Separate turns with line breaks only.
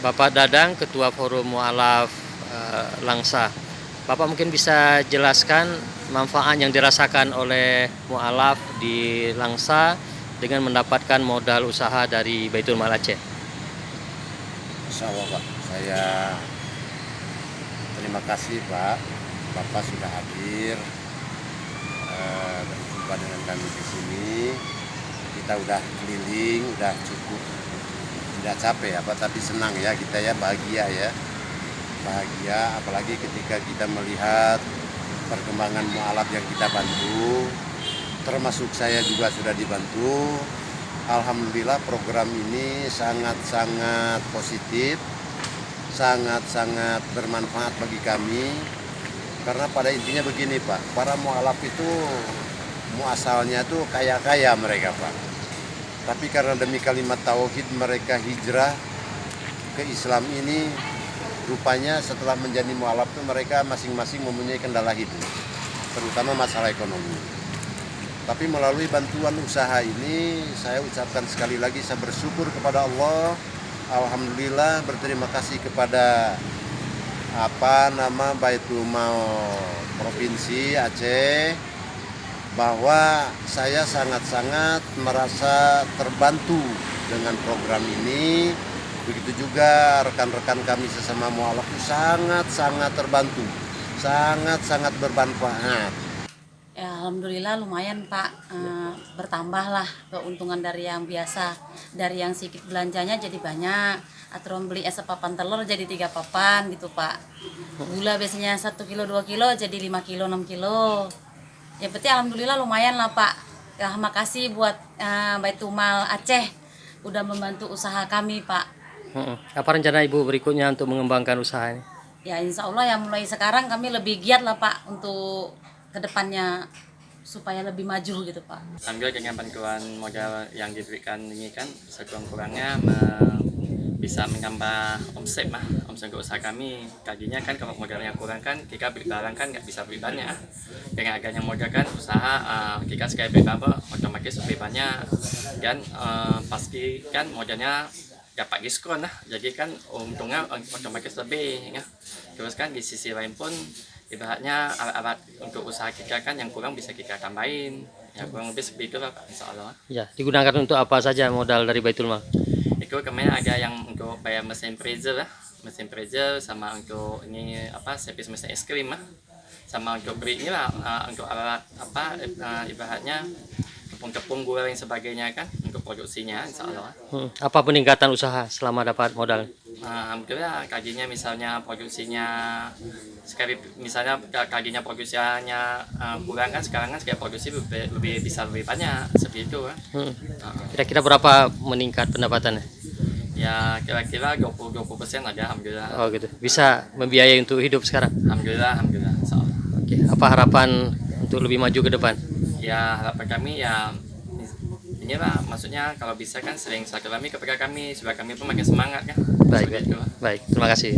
Bapak Dadang, Ketua Forum Mu'alaf Langsa. Bapak mungkin bisa jelaskan manfaat yang dirasakan oleh mu'alaf di Langsa dengan mendapatkan modal usaha dari Baitul Mal Aceh.
Insya Allah Pak, saya terima kasih Pak, Bapak sudah hadir berjumpa dengan kami di sini. Kita udah keliling, udah cukup, tidak capek apa, tapi senang ya kita ya, bahagia ya. Bahagia apalagi ketika kita melihat perkembangan mu'alaf yang kita bantu, termasuk saya juga sudah dibantu. Alhamdulillah program ini sangat-sangat positif, sangat-sangat bermanfaat bagi kami. Karena pada intinya begini Pak, para mu'alaf itu muasalnya tuh kaya-kaya mereka Pak. Tapi karena demi kalimat tauhid mereka hijrah ke Islam ini, rupanya setelah menjadi mu'alaf itu mereka masing-masing mempunyai kendala hidup, terutama masalah ekonomi. Tapi melalui bantuan usaha ini, saya ucapkan sekali lagi saya bersyukur kepada Allah. Alhamdulillah, berterima kasih kepada Baitul Mal Provinsi Aceh, bahwa saya sangat-sangat merasa terbantu dengan program ini. Begitu juga rekan-rekan kami sesama mu'alaf itu sangat-sangat terbantu, sangat-sangat bermanfaat.
Ya, alhamdulillah lumayan Pak, bertambah lah keuntungan dari yang biasa. Dari yang sedikit belanjanya jadi banyak. Aturan beli sepapan telur jadi 3 papan gitu Pak. Gula biasanya 1 kilo 2 kilo jadi 5 kilo 6 kilo. Ya berarti alhamdulillah lumayan lah Pak. Ya, makasih buat Baitul Mal Aceh udah membantu usaha kami Pak.
Apa rencana Ibu berikutnya untuk mengembangkan usaha ini?
Ya insya Allah ya mulai sekarang kami lebih giat lah Pak untuk kedepannya supaya lebih maju gitu Pak.
Alhamdulillah dengan bantuan modal yang diberikan ini kan sekurang-kurangnya bisa menambah omset omset untuk usaha kami. Tadinya kan kalau modalnya kurang kan kita beli barang kan nggak bisa beli banyak. Dengan adanya modal kan usaha kita sekali beli apa otomatis beli banyak dan pasti kan modalnya dapat diskon lah, jadi kan untungnya otomatis lebih ya. Terus kan di sisi lain pun ibaratnya alat-alat untuk usaha kita kan yang kurang bisa kita tambahin ya, kurang lebih seperti itu lah Pak, insya Allah.
Ya, digunakan untuk apa saja modal dari Baitul Mal?
Itu kemarin ada yang untuk bayar mesin freezer lah, mesin freezer sama untuk ini servis mesin es krim lah, sama untuk beli ini lah untuk alat ibaratnya tepung goreng sebagainya kan untuk produksinya insya Allah.
Apa peningkatan usaha selama dapat modal?
Alhamdulillah kajinya misalnya produksinya sekali misalnya kajinya produksinya kurang kan, sekarang kan sekali produksi lebih bisa lebih banyak seperti itu kan.
Kira-kira berapa meningkat pendapatannya?
Ya kira-kira 20% ada alhamdulillah.
Oh gitu. Bisa membiayai untuk hidup sekarang?
Alhamdulillah insya Allah.
Oke. Apa harapan untuk lebih maju ke depan?
Ya harapan kami ya inilah, maksudnya kalau bisa kan sering silaturahmi kepada kami supaya kami pun makin semangat kan.
Baik, baik. Terima kasih.